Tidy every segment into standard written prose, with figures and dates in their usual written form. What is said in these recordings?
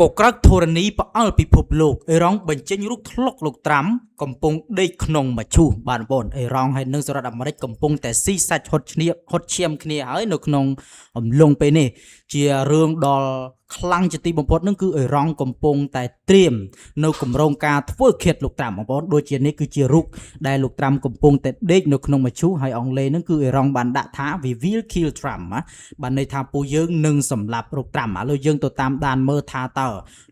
ក៏ក្រៅធរណីផ្អើលពិភពលោកអេរ៉ង់បញ្ចេញរូបថ្លុកលោកត្រាំកំពុងដេកក្នុងមឈូសបានបងអេរ៉ង់ហើយនិងសហរដ្ឋអាមេរិកកំពុងតែស៊ីសាច់ហត់ឈាមគ្នាហើយនៅក្នុងអំឡុងពេលនេះជារឿងដល់ខ្លាំងជាទីបំផុតនឹងគឺអេរ៉ង់កំពុងតែត្រៀមនៅគម្រោងការធ្វើឃាតលោកត្រាំបងប្អូនដូចជានេះគឺជារូបដែលលោកត្រាំកំពុងតែដេកនៅក្នុងមឈូសហើយអង់គ្លេសនឹងគឺអេរ៉ង់បានដាក់ថា we will kill Trump បានន័យថាពួកយើងនឹងសម្លាប់លោកត្រាំឥឡូវយើងទៅតាមដានមើលថាតើ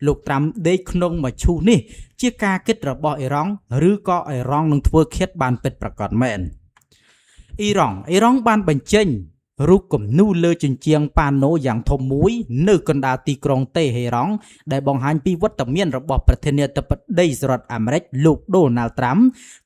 លោកត្រាំដេកក្នុងមឈូសនេះជាការគិតរបស់អេរ៉ង់ឬក៏អេរ៉ង់នឹងធ្វើឃាតបានពិតប្រាកដមែនអេរ៉ង់បានបញ្ចេញរូបគំនូរលើជញ្ជាំងប៉ាណូយ៉ាងធំមួយនៅកណ្ដាលទីក្រុងតេហេរ៉ង់ដែលបង្ហាញពីវត្តមានរបស់ប្រធានាធិបតីសហរដ្ឋអាមេរិកលោកដូណាល់ត្រាំ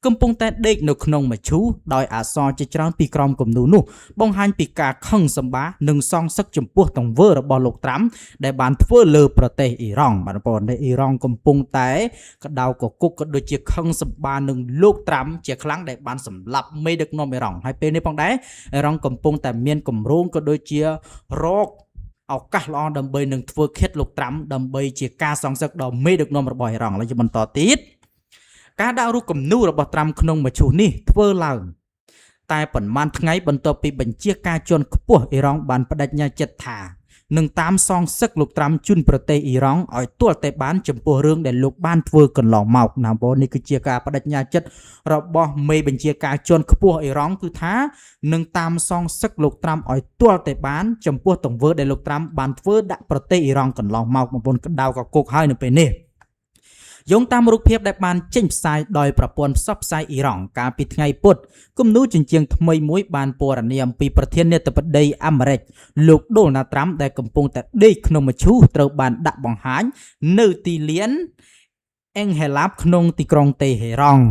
កំពុងតែដេកនៅក្នុងមឈូសដោយអក្សរជាច្រើនពីក្រោមគំនូរនោះបង្ហាញពីការខឹងសម្បានិងសងសឹកចំពោះទង្វើរបស់លោកត្រាំដែលបានធ្វើលើប្រទេសអ៊ីរ៉ង់បាទបងប្អូនអ៊ីរ៉ង់កំពុងតែក្តៅកគុកក៏ដូចជាខឹងសម្បានឹងលោកត្រាំជាខ្លាំងដែលបានសម្លាប់មេដឹកនាំអ៊ីរ៉ង់ហើយពេលនេះផងដែរអ៊ីរ៉ង់កំពុងតែមានគម្រោងក៏ដូចជារកឱកាសល្អដើម្បីនឹងធ្វើឃាតលោកត្រាំដើម្បីជាការសងសឹកដល់មេដឹកនាំរបស់អ៊ីរ៉ង់ហើយបន្តទៀតការដាក់រូបគំនូររបស់ត្រាំក្នុងមឈូសនេះធ្វើឡើងតែប៉ុន្មានថ្ងៃបន្ទាប់ពីបញ្ជាការជាន់ខ្ពស់អ៊ីរ៉ង់បានបដិញ្ញាចិត្តថានឹងតាមសងសឹកលោកត្រាំជូនប្រទេសអ៊ីរ៉ង់ឲ្យទាល់តែបានចំពោះរឿងដែលលោកបានធ្វើកន្លងមកណាបងនេះគឺជាការបដិញ្ញាចិត្តរបស់មេបញ្ជាការជាន់ខ្ពស់អ៊ីរ៉ង់គឺថានឹងតាមសងសឹកលោកត្រាំឲ្យទាល់តែបានចំពោះទង្វើដែលលោកត្រាំបានធ្វើដាក់ប្រទេសអ៊ីរ៉ង់កន្លងមកបងប្អូនក្តៅកគុកហើយនៅពេលនេះយោងតាមរូបភាពដែលបានចេញផ្សាយដោយប្រព័ន្ធផ្សព្វផ្សាយអ៊ីរ៉ង់កាលពីថ្ងៃពុធគំនូរជញ្ជាំងថ្មីមួយបានពណ៌នាអំពីប្រធានាធិបតីអាមេរិកលោកដូណាល់ត្រាំដែលកំពុងតែដេកក្នុងមឈូសត្រូវបានដាក់បង្ហាញនៅទីលានអេងហេឡាបក្នុងទីក្រុងតេហេរ៉ង់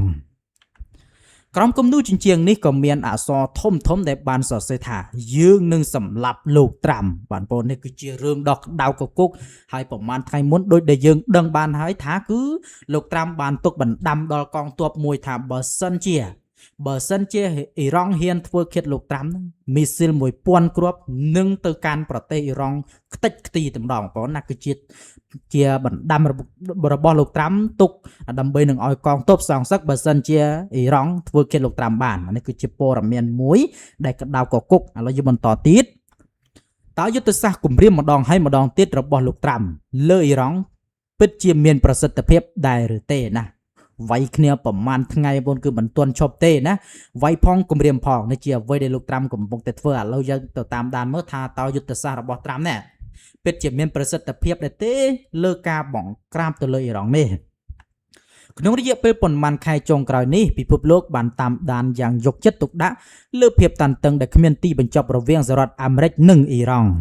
ក្រុមគំនូរជញ្ជាំងនេះក៏មានអក្សរធំដែលបានសរសេរថាយើងនឹងសម្លាប់លោកត្រាំបងប្អូននេះគឺជារឿងដ៏ក្តៅកគុកហើយប្រហែលថ្ងៃមុនដូចដែលយើងដឹងបានហើយថាគឺលោកត្រាំបានទុកបណ្ដាំដល់កងទ័ពមួយថាបើសិនជាអ៊ីរ៉ង់ហ៊ានធ្វើឃាតលោកត្រាំមីស៊ីល1000គ្រាប់នឹងទៅកាន់ប្រទេសអ៊ីរ៉ង់ខ្ទេចខ្ទីតែម្ដងបងប្អូនណាគឺជាបណ្ដាំរបស់លោកត្រាំទុកដើម្បីនឹងឲ្យកងទ័ពសងសឹកបើសិនជាអ៊ីរ៉ង់ធ្វើឃាតលោកត្រាំបាននេះគឺជាព័ត៌មានមួយដែលក្តៅកគុកឥឡូវយើងបន្តទៀតតើយុទ្ធសាស្ត្រគម្រាមម្ដងហើយម្ដងទៀតរបស់លោកត្រាំលើអ៊ីរ៉ង់ពិតជាមានប្រសិទ្ធភាពដែរឬទេណាវាយគ្នាប្រមាណថ្ងៃបងគឺមិនទាន់ឈប់ទេណាវាយផងគម្រាមផងនេះជាអ្វីដែលលោកត្រាំកំពុងតែធ្វើឥឡូវយើងទៅតាមដានមើលថាតើយុទ្ធសាស្ត្ររបស់ត្រាំនេះពិតជាមានប្រសិទ្ធភាពដែរទេលើការបង្ក្រាបទៅលើអ៊ីរ៉ង់នេះក្នុងរយៈពេលប៉ុន្មានខែចុងក្រោយនេះពិភពលោកបានតាមដានយ៉ាងយកចិត្តទុកដាក់លើភាពតានតឹងដែលគ្មានទីបញ្ចប់រវាងសហរដ្ឋអាមេរិកនិងអ៊ីរ៉ង់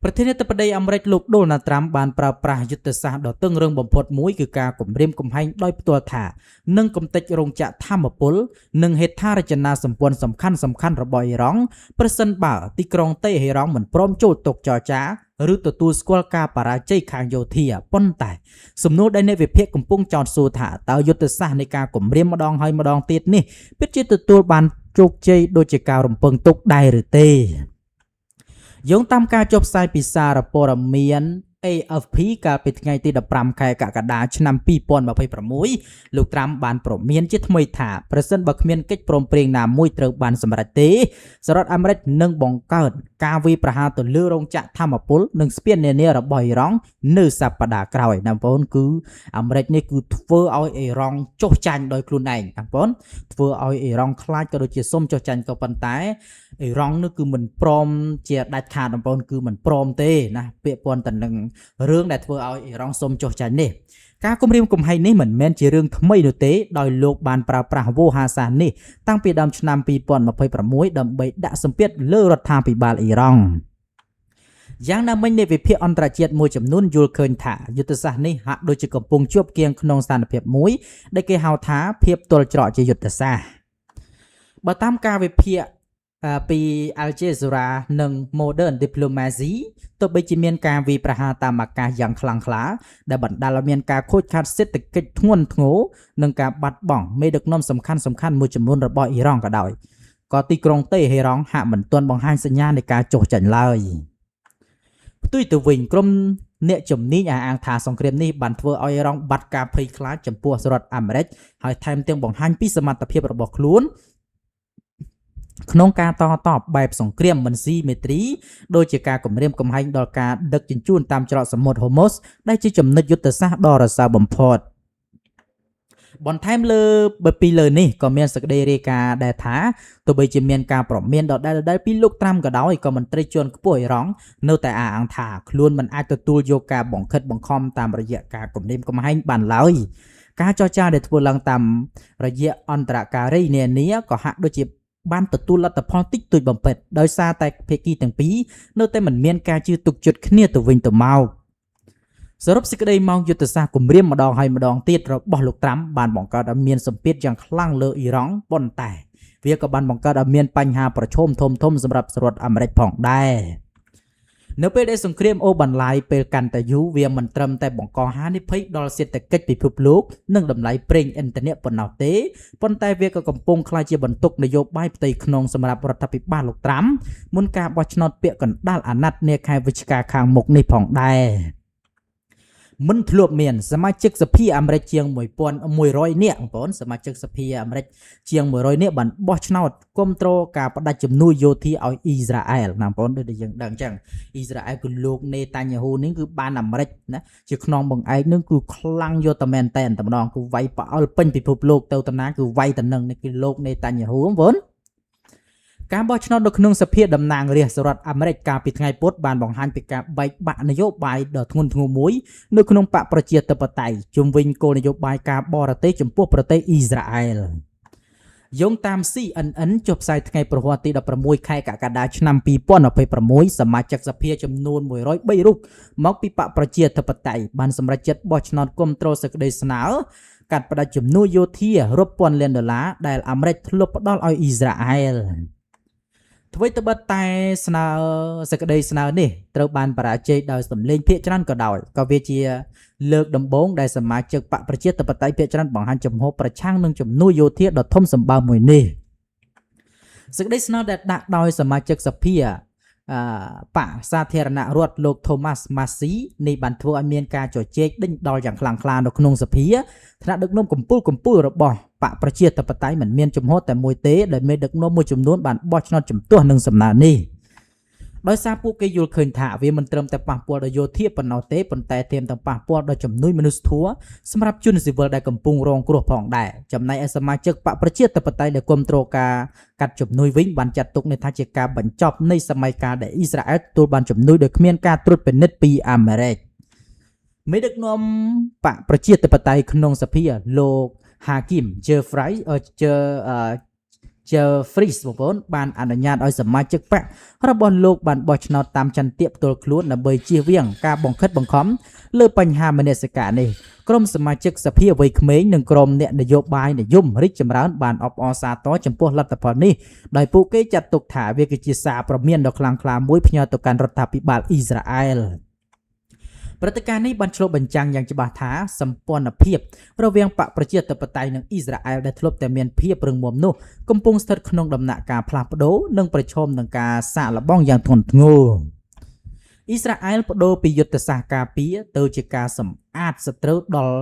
ប្រធានាធិបតីអាមេរិកលោកដូណាល់ត្រាំបានប្រើប្រាស់យុទ្ធសាស្ត្រដ៏តឹងរ៉ឹងបំផុតមួយគឺការគំរាមកំហែងដោយផ្ទាល់ថានឹងកំទេចរោងចក្រថាមពលនិងហេដ្ឋារចនាសម្ព័ន្ធសំខាន់របស់អ៊ីរ៉ង់ប្រសិនបើទីក្រុងតេហេរ៉ង់មិនព្រមចូលតុចរចាឬទទួលស្គាល់ការបរាជ័យខាងយោធាប៉ុន្តែសំណួរដែលអ្នកវិភាគកំពុងចោទសួរថាតើយុទ្ធសាស្ត្រនៃការគំរាមម្ដងហើយម្ដងទៀតនេះពិតជាទទួលបានជោគជ័យដូចជាការរំពឹងទុកដែរឬទេយោងតាមការចុះផ្សាយពីសារព័ត៌មាន AFP កាលពីថ្ងៃទី15ខែកក្កដាឆ្នាំ2026លោកត្រាំបានព្រមានជាថ្មីថាប្រសិនបើគ្មានកិច្ចព្រមព្រៀងណាមួយត្រូវបានសម្រេចទេសហរដ្ឋអាមេរិកនឹងបង្កើតការវាយប្រហារទៅលើរោងចក្រថាមពលនិងស្ពាននានារបស់អ៊ីរ៉ង់នៅសប្តាហ៍ក្រោយណាបងប្អូនគឺអាមេរិកនេះគឺធ្វើឲ្យអ៊ីរ៉ង់ចុះចាញ់ដោយខ្លួនឯងបងប្អូនធ្វើឲ្យអ៊ីរ៉ង់ខ្លាចក៏ដូចជាសុំចុះចាញ់ក៏ប៉ុន្តែអ៊ីរ៉ង់នោះគឺមិនព្រមជាដាច់ខាតបងប្អូនគឺមិនព្រមទេណាពាក់ព័ន្ធទៅនឹងរឿងដែលធ្វើឲ្យអ៊ីរ៉ង់សុំចុះចាញ់នេះការគម្រាមកំហែងនេះមិនមែនជារឿងថ្មីនោះទេដោយលោកបានប្រើប្រាស់វោហារសាស្ត្រនេះតាំងពីដើមឆ្នាំ2026ដើម្បីដាក់សម្ពាធលើរដ្ឋាភិបាលអ៊ីរ៉ង់យ៉ាងណាមិញនៃវិភាគអន្តរជាតិមួយចំនួនយល់ឃើញថាយុទ្ធសាស្ត្រនេះហាក់ដូចជាកំពុងជាប់គាំងក្នុងស្ថានភាពមួយដែលគេហៅថាភាពទល់ច្រកជាយុទ្ធសាស្ត្របើតាមការវិភាគពី Al Jazeera និង Modern Diplomacy ទោះបីជាមានការវាយប្រហារតាមអាកាសយ៉ាងខ្លាំងក្លាដែលបណ្ដាលឲ្យមានការខូចខាតសេដ្ឋកិច្ចធ្ងន់ធ្ងរនិងការបាត់បង់មេដឹកនាំសំខាន់មួយចំនួនរបស់អ៊ីរ៉ង់ក៏ដោយក៏ទីក្រុងតេហេរ៉ង់ហាក់មិនទាន់បង្ហាញសញ្ញានៃការចុះចាញ់ឡើយផ្ទុយទៅវិញក្រុម អ្នកជំនាញអះអាងថាសង្គ្រាមនេះបានធ្វើឲ្យរងបាត់ការភ័យខ្លាចចំពោះសហរដ្ឋអាមេរិកហើយថែមទាំងបង្ហាញពីសមត្ថភាពរបស់ខ្លួនក្នុងការតបបែបសង្គ្រាមមិនស៊ីមេទ្រីដូចជាការគម្រាមកំហែងដល់ការដឹកជញ្ជូនតាមច្រកសមុទ្រហូម៉ូសដែលជាចំណុចយុទ្ធសាស្ត្រដ៏រសើបបំផុតបន្ថែមពីលើនេះក៏មានសេចក្តីរាយការណ៍ដែរថាទោះបីជាមានការប្រមានដដែលពីលោកត្រាំក៏ដោយក៏មន្ត្រីជាន់ខ្ពស់អ៊ីរ៉ង់នៅតែអះអាងថាខ្លួនមិនអាចទទួលយកការបង្ខិតបង្ខំតាមរយៈការគំរាមកំហែងបានឡើយការចរចាដែលធ្វើឡើងតាមរយៈអន្តរការីនានាក៏ហាក់ដូចជាបានទទួលលទ្ធផលតិចតួចបំផុតដោយសារតែភាគីទាំងពីរនៅតែមិនមានការជឿទុកចិត្តគ្នាទៅវិញទៅមកសរុបសេចក្តីមកយុទ្ធសាស្ត្រគម្រាមម្ដងហើយម្ដងទៀតរបស់លោកត្រាំបានបង្កើតឲ្យមានសម្ពាធយ៉ាងខ្លាំងលើអ៊ីរ៉ង់ប៉ុន្តែវាក៏បានបង្កើតឲ្យមានបញ្ហាប្រឈមធំៗសម្រាប់សហរដ្ឋអាមេរិកផងដែរនៅពេលដែលសង្គ្រាមអូបន្លាយពេលកាន់តែយូរវាមិនត្រឹមតែបង្កហានិភ័យដល់សេដ្ឋកិច្ចពិភពលោកនិងតម្លៃប្រេងឥន្ធនៈប៉ុណ្ណោះទេប៉ុន្តែវាក៏កំពុងក្លាយជាបន្ទុកនយោបាយផ្ទៃក្នុងសម្រាប់រដ្ឋាភិបាលលោកត្រាំមុនការបោះឆ្នោតពាក្យកណ្ដាលអាណត្តិនាខែវិច្ឆិកាខាងមុខនេះផងដែរមិនធ្លាប់មានសមាជិកសភាអាមេរិកជាង1100នាក់បងប្អូនសមាជិកសភាអាមេរិកជាង100នាក់បានបោះឆ្នោតគ្រប់គ្រងការផ្ដាច់ជំនួយយោធាឲ្យអ៊ីស្រាអែលណាបងប្អូនដូចយើងដឹងអញ្ចឹងអ៊ីស្រាអែលគឺលោកនេតាញ៉ាហ៊ូនេះគឺបានអាមេរិកណាជាខ្នងបង្អែកនឹងគឺខ្លាំងយកតែមែនតែម្ដងគឺវាយប្រអល់ពេញពិភពលោកទៅតំណាគឺវាយតំណឹងនេះគឺលោកនេតាញ៉ាហ៊ូបងប្អូនការបោះឆ្នោតនៅក្នុងសភាតំណាងរាស្ត្រសហរដ្ឋអាមេរិកកាលពីថ្ងៃពុធបានបង្ហាញពីការបែកបាក់នយោបាយដ៏ធ្ងន់ធ្ងរមួយនៅក្នុងបកប្រជាធិបតេយ្យជុំវិញគោលនយោបាយការបរទេសចំពោះប្រទេសអ៊ីស្រាអែលយោងតាម CNN ចុះផ្សាយថ្ងៃប្រហ័សទី16ខែកក្កដាឆ្នាំ2026សមាជិកសភាចំនួន103រូបមកពីបកប្រជាធិបតេយ្យបានសម្រេចចិត្តបោះឆ្នោតគាំទ្រសេចក្តីស្នើកាត់ផ្តាច់ជំនួយយោធារាប់ពាន់លានដុល្លារដែលអាមេរិកធ្លាប់ផ្ដល់ឲ្យអ៊ីស្រាអែលអ្វីត្បិតតែសេចក្តីស្នើនេះត្រូវបានបរាជ័យដោយសម្លេងភាគច្រើនក៏ដោយក៏វាជាលើកដំបូងដែលសមាជិកបកប្រជាធិបតេយ្យភាគច្រើនបង្ហាញចំហប្រឆាំងនឹងជំនួយយោធាដ៏ធំសម្បើមមួយនេះសេចក្តីស្នើដែលដាក់ដោយសមាជិកសភាបកសាធារណរដ្ឋលោក Thomas Massie នេះបានធ្វើឲ្យមានការជជែកដេញដោលយ៉ាងខ្លាំងក្លានៅក្នុងសភាថ្នាក់ដឹកនាំកម្ពុជារបស់បកប្រជាធិបតេយ្យមិនមានជំហរតែមួយទេដែលមេដឹកនាំមួយចំនួនបានបោះឆ្នោតជំទាស់នឹងសំណើនេះដោយសារពួកគេយល់ឃើញថាវាមិនត្រឹមតែប៉ះពាល់ដល់យោធាប៉ុណ្ណោះទេប៉ុន្តែថែមទាំងប៉ះពាល់ដល់ជំនួយមនុស្សធម៌សម្រាប់ជនស៊ីវិលដែលកំពុងរងគ្រោះផងដែរចំណែកឯសមាជិកបកប្រជាធិបតេយ្យដែលគ្រប់គ្រងការកាត់ជំនួយវិញបានចាត់ទុកនេះថាជាការបញ្ចប់នៃសម័យកាលដែលអ៊ីស្រាអែលទទួលបានជំនួយដោយគ្មានការត្រួតពិនិត្យពីអាមេរិកមេដឹកនាំបកប្រជាធិបតេយ្យក្នុងសភាលោក Hakeem Jeffries បងប្អូនបានអនុញ្ញាតឲ្យសមាជិកបករបស់លោកបានបោះឆ្នោតតាមចន្ទៈផ្ទាល់ខ្លួនដើម្បីជៀសវាងការបង្ខិតបង្ខំលើបញ្ហាមនសិការនេះក្រុមសមាជិកសភាវ័យក្មេងនិងក្រុមអ្នកនយោបាយនិយមរីកចម្រើនបានអបអរសាទរចំពោះលទ្ធផលនេះដោយពួកគេចាត់ទុកថាវាគឺជាសារព្រមានដ៏ខ្លាំងក្លាមួយផ្ញើទៅកាន់រដ្ឋាភិបាលអ៊ីស្រាអែលព្រឹត្តិការណ៍នេះបានឆ្លុះបញ្ចាំងយ៉ាងច្បាស់ថាសម្ព័ន្ធភាពរវាងបកប្រជាធិបតេយ្យនិងអ៊ីស្រាអែលដែលធ្លាប់តែមានភាពរឹងមាំនោះកំពុងស្ថិតក្នុងដំណាក់កាលផ្លាស់ប្ដូរនិងប្រឈមនឹងការសាកល្បងយ៉ាងធ្ងន់ធ្ងរអ៊ីស្រាអែលបដូរពីយុទ្ធសាស្ត្រការពារទៅជាការសម្អាតសត្រូវដល់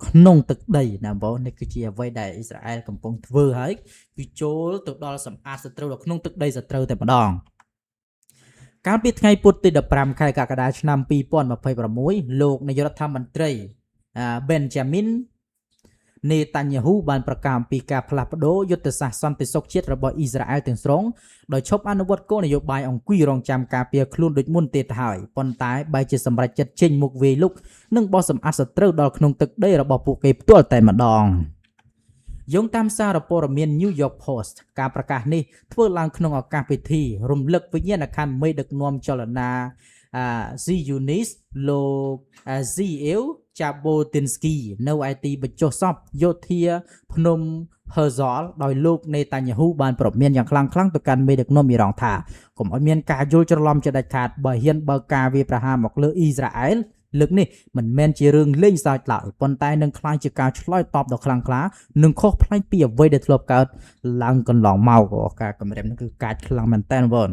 ក្នុងទឹកដីណាបងនេះគឺជាអ្វីដែលអ៊ីស្រាអែលកំពុងធ្វើហើយគឺចូលទៅដល់សម្អាតសត្រូវដល់ក្នុងទឹកដីសត្រូវតែម្ដងកាលពីថ្ងៃពុធទី15ខែកក្កដាឆ្នាំ2026លោកនាយករដ្ឋមន្ត្រី Benjamin Netanyahu បានប្រកាសអំពីការផ្លាស់ប្ដូរយុទ្ធសាស្ត្រសន្តិសុខជាតិរបស់អ៊ីស្រាអែលទាំងស្រុងដោយឈប់អនុវត្តគោលនយោបាយអង្គុយរងចាំការពារខ្លួនដូចមុនទៀតហើយប៉ុន្តែបែរជាសម្រេចចិត្តចេញមុខវាយលុកនិងបោះសម្អាតសត្រូវដល់ក្នុងទឹកដីរបស់ពួកគេផ្ទាល់តែម្ដងយោងតាមសារព័ត៌មាន New York Post ការប្រកាសនេះធ្វើឡើងក្នុងឱកាសពិធីរំលឹកវិញ្ញាណក្ខន្ធមេដឹកនាំចលនាZionist លោក Ziel Jabotinsky នៅឯទីបញ្ចុះសពយោធាភ្នំ Herzl ដោយលោកនេតាញ៉ាហ៊ូបានប្រមានយ៉ាងខ្លាំងទៅកាន់មេដឹកនាំអ៊ីរ៉ង់ថាកុំឲ្យមានការយល់ច្រឡំជាដាច់ខាតបើហ៊ានបើកការវាយប្រហារមកលើអ៊ីស្រាអែលលើកនេះមិនមែនជារឿងលេងសើចឡើយប៉ុន្តែនឹងក្លាយជាការឆ្លើយតបដ៏ខ្លាំងក្លានិងខុសប្លែកពីអ្វីដែលធ្លាប់កើតឡើងកន្លងមកការគម្រាមនេះគឺកាចខ្លាំងមែនតើបង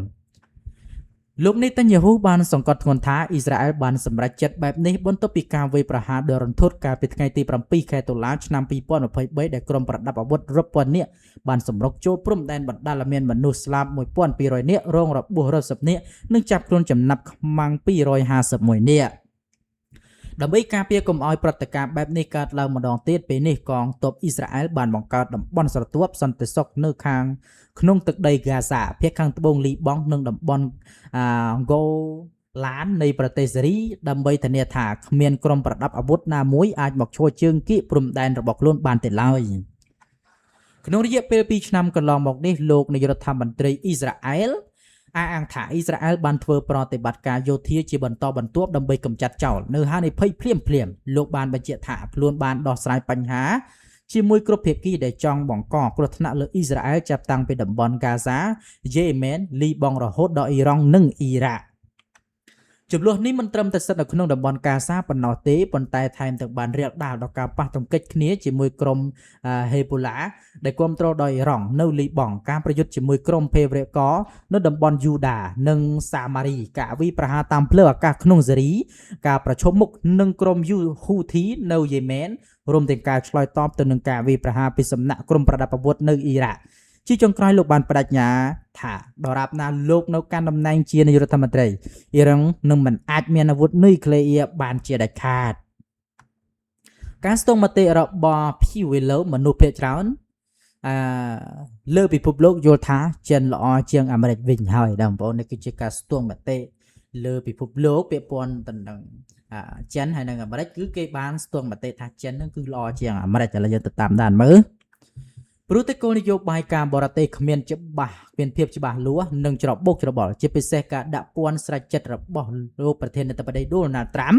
លោកនេះតាញ់ហ៊ូបានសង្កត់ធ្ងន់ថាអ៊ីស្រាអែលបានសម្រេចចិត្តបែបនេះបន្ទាប់ពីការវាយប្រហារដ៏រន្ធត់កាលពីថ្ងៃទី7ខែតុលាឆ្នាំ2023ដែលក្រុមប្រដាប់អាវុធរាប់ពាន់នាក់បានសម្រុកចូលព្រំដែនបណ្ដាលឲ្យមានមនុស្សស្លាប់1200នាក់រងរបួសរាប់សិបនាក់និងចាប់ខ្លួនចំណាប់ខ្មាំង251នាក់ដើម្បីការពារកុំឲ្យព្រឹត្តិការណ៍បែបនេះកើតឡើងម្ដងទៀតពេលនេះកងទ័ពអ៊ីស្រាអែលបានបង្កើតតំបន់ស្រទាប់សន្តិសុខនៅខាងក្នុងទឹកដីហ្គាហ្សាភាគខាងត្បូងលីបង់និងតំបន់ហ្គោឡាននៃប្រទេសសេរីដើម្បីធានាថាគ្មានក្រុមប្រដាប់អាវុធណាមួយអាចមកឈរជើងគៀកព្រំដែនរបស់ខ្លួនបានទេឡើយក្នុងរយៈពេល2ឆ្នាំកន្លងមកនេះលោកនាយរដ្ឋមន្ត្រីអ៊ីស្រាអែលអះអាងថាអ៊ីស្រាអែលបានធ្វើប្រតិបត្តិការយោធាជាបន្តបន្ទាប់ដើម្បីកម្ចាត់ចោលនៅហានិភ័យភ្លាមលោកបានបញ្ជាក់ថាខ្លួនបានដោះស្រាយបញ្ហាជាមួយគ្រប់ភាគីដែលចង់បង្កគ្រោះថ្នាក់លើអ៊ីស្រាអែលចាប់តាំងពីតំបន់ហ្គាហ្សាយេម៉ែនលីបង់រហូតដល់អ៊ីរ៉ង់និងអ៊ីរ៉ាក់ចំនួននេះមិនត្រឹមតែស្ថិតនៅក្នុងតំបន់ហ្គាហ្សាប៉ុណ្ណោះទេប៉ុន្តែថែមទាំងបានរាលដាលដល់ការប៉ះទង្គិចគ្នាជាមួយក្រុមហេបូឡាដែលគ្រប់គ្រងដោយអ៊ីរ៉ង់នៅលីបង់ការប្រយុទ្ធជាមួយក្រុមភេរវករនៅតំបន់យូដានិងសាម៉ារីការវាយប្រហារតាមផ្លូវអាកាសក្នុងសេរីការប្រឈមមុខនឹងក្រុមហ៊ូធីនៅយេម៉ែនរួមទាំងការឆ្លើយតបទៅនឹងការវាយប្រហារពីសំណាក់ក្រុមប្រដាប់អាវុធនៅអ៊ីរ៉ាក់ជាចុងក្រោយលោកបានបដិញ្ញាថាដរាបណាលោកនៅកាន់តំណែងជានាយករដ្ឋមន្ត្រីអ៊ីរ៉ង់នឹងមិនអាចមានអាវុធនុយក្លេអ៊ែរបានជាដាច់ខាតការស្ទង់មតិរបស់ Pewello មនុស្សភាគច្រើនលើពិភពលោកយល់ថាចិនល្អជាងអាមេរិកវិញហើយបងប្អូននេះគឺជាការស្ទង់មតិលើពិភពលោកពាក់ព័ន្ធទៅនឹងចិនហើយនិងអាមេរិកគឺគេបានស្ទង់មតិថាចិននឹងគឺល្អជាងអាមេរិកឥឡូវយើងទៅតាមដានមើលព្រោះតែគោលនយោបាយការបរទេសគ្មានភាពច្បាស់លាស់និងច្របូកច្របល់ជាពិសេសការដាក់ពន្ធស្រេចចិត្តរបស់លោកប្រធានាធិបតី Donald Trump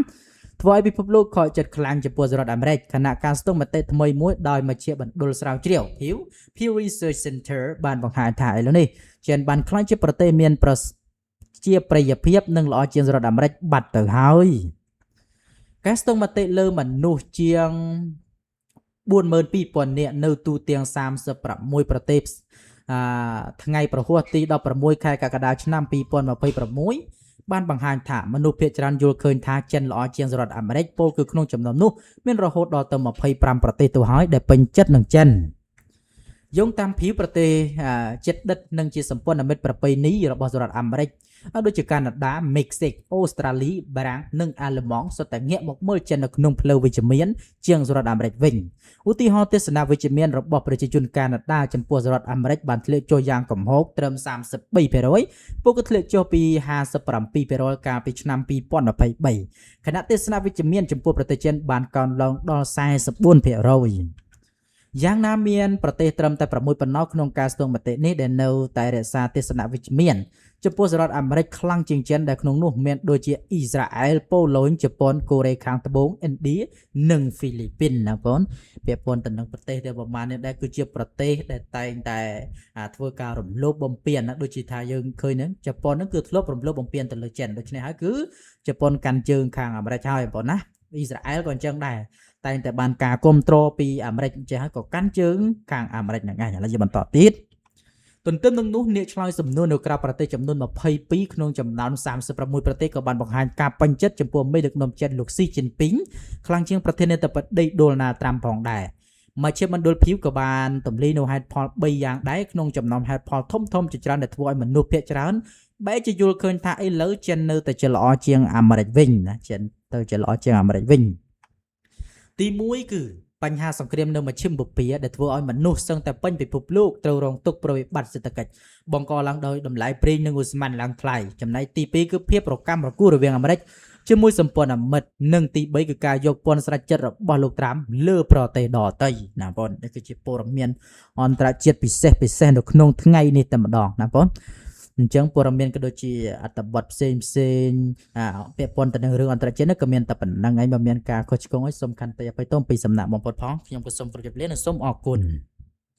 ធ្វើឲ្យពិភពលោកខកចិត្តខ្លាំងចំពោះសហរដ្ឋអាមេរិកខណៈការស្ទង់មតិថ្មីមួយដោយមជ្ឈបណ្ឌលស្រាវជ្រាវ Pew Research Center បានបង្ហាញថាឥឡូវនេះចិនបានក្លាយជាប្រទេសមានជាប្រយោជន៍ភាពនិងល្អជាងសហរដ្ឋអាមេរិកបាត់ទៅហើយការស្ទង់មតិលើមនុស្សជាង42,000 នាក់នៅទូទាំង36ប្រទេសថ្ងៃប្រហ័សទី16ខែកក្កដាឆ្នាំ2026បានបង្ហាញថាមនុស្សភាគច្រើនយល់ឃើញថាចិនល្អជាងសហរដ្ឋអាមេរិកពោលគឺក្នុងចំណោមនោះមានរហូតដល់ទៅ25ប្រទេសទៅហើយដែលពេញចិត្តនឹងចិនយោងតាមភីវប្រទេសជិតដិតនិងជាសម្ព័ន្ធមិត្តប្រពៃណីរបស់សហរដ្ឋអាមេរិកដូចជាកាណាដា មេក្សិក អូស្ត្រាលី បារាំងនិងអាល្លឺម៉ង់សុទ្ធតែងាកមកមើលចិននៅក្នុងផ្លូវវិជ្ជមានជាងសហរដ្ឋអាមេរិកវិញឧទាហរណ៍ទស្សនវិជ្ជមានរបស់ប្រជាជនកាណាដាចំពោះសហរដ្ឋអាមេរិកបានធ្លាក់ចុះយ៉ាងគំហុកត្រឹម 33% ពួកក៏ធ្លាក់ចុះពី 57% កាលពីឆ្នាំ2023ខណៈទស្សនវិជ្ជមានចំពោះប្រទេសចិនបានកើនឡើងដល់ 44%យ៉ាងណាមានប្រទេសត្រឹមតែ6ប៉ុណ្ណោះក្នុងការស្ទង់មតិនេះដែលនៅតែរក្សាទស្សនវិជ្ជមានចំពោះសហរដ្ឋអាមេរិកខ្លាំងជាងចិនដែលក្នុងនោះមានដូចជាអ៊ីស្រាអែលប៉ូឡូញជប៉ុនកូរ៉េខាងត្បូងឥណ្ឌានិងហ្វីលីពីនណាបងពាក់ព័ន្ធទៅនឹងប្រទេសដែលប្រមាណនេះដែរគឺជាប្រទេសដែលតែងតែធ្វើការរំលោភបំពានណាដូចជាថាយើងឃើញហ្នឹងជប៉ុនហ្នឹងគឺធ្លាប់រំលោភបំពានទៅលើចិនដូច្នេះហើយគឺជប៉ុនកាន់ជើងខាងអាមេរិកហើយបងណាអ៊ីស្រាអែលក៏អញ្ចឹងដែរតែងតែបានការគ្រប់គ្រងពីអាមេរិកអញ្ចឹងហើយក៏កាន់ជើងខាងអាមេរិកហ្នឹងឯងឥឡូវយើងបន្តទៀតទន្ទឹមនឹងនោះអ្នកឆ្លើយសំណួរនៅក្រៅប្រទេសចំនួន22ក្នុងចំណោម36ប្រទេសក៏បានបង្ហាញការពេញចិត្តចំពោះមេដឹកនាំចិនលោកស៊ីជីនពីងខ្លាំងជាងប្រធានាធិបតីដូណាល់ត្រាំផងដែរមជ្ឈមណ្ឌលភីវក៏បានទម្លាយនៅហេតុផល3យ៉ាងដែរក្នុងចំណោមហេតុផលធំជាច្រើនដែលធ្វើឲ្យមនុស្សភាគច្រើនបែរជាយល់ឃើញថាឥឡូវចិននៅតែជាល្អជាងអាមេរិកវិញណាចិនទៅជាល្អជាងអាមេរិកវិញទី1គឺបញ្ហាសង្គ្រាមនៅមជ្ឈិមបូព៌ាដែលធ្វើឲ្យមនុស្សសឹងតែពេញពិភពលោកត្រូវរងទុក្ខប្រវិបត្តិសេដ្ឋកិច្ចបង្កឡើងដោយតម្លៃប្រេងនិងឧស្ម័នឡើងថ្លៃចំណែកទី2គឺភាពរកាំរកួលរវាងអាមេរិកជាមួយសម្ព័ន្ធមិត្តនិងទី3គឺការយកពន្ធស្រេចចិត្តរបស់លោកត្រាំលើប្រទេសដទៃណាបងនេះគឺជាព័ត៌មានអន្តរជាតិពិសេសនៅក្នុងថ្ងៃនេះតែម្ដងណាបងអញ្ចឹងព័ត៌មានក៏ដូចជាអត្ថបទផ្សេងពាក់ព័ន្ធទៅនឹងរឿងអន្តរជាតិនេះក៏មានតែប៉ុណ្្នឹងហើយបើមានការខុសឆ្គងឲ្យសូមខន្តីអភ័យទោសពីសំណាក់បងប្អូនផងខ្ញុំក៏សូមគោរពជម្រាបលានិងសូមអរគុណ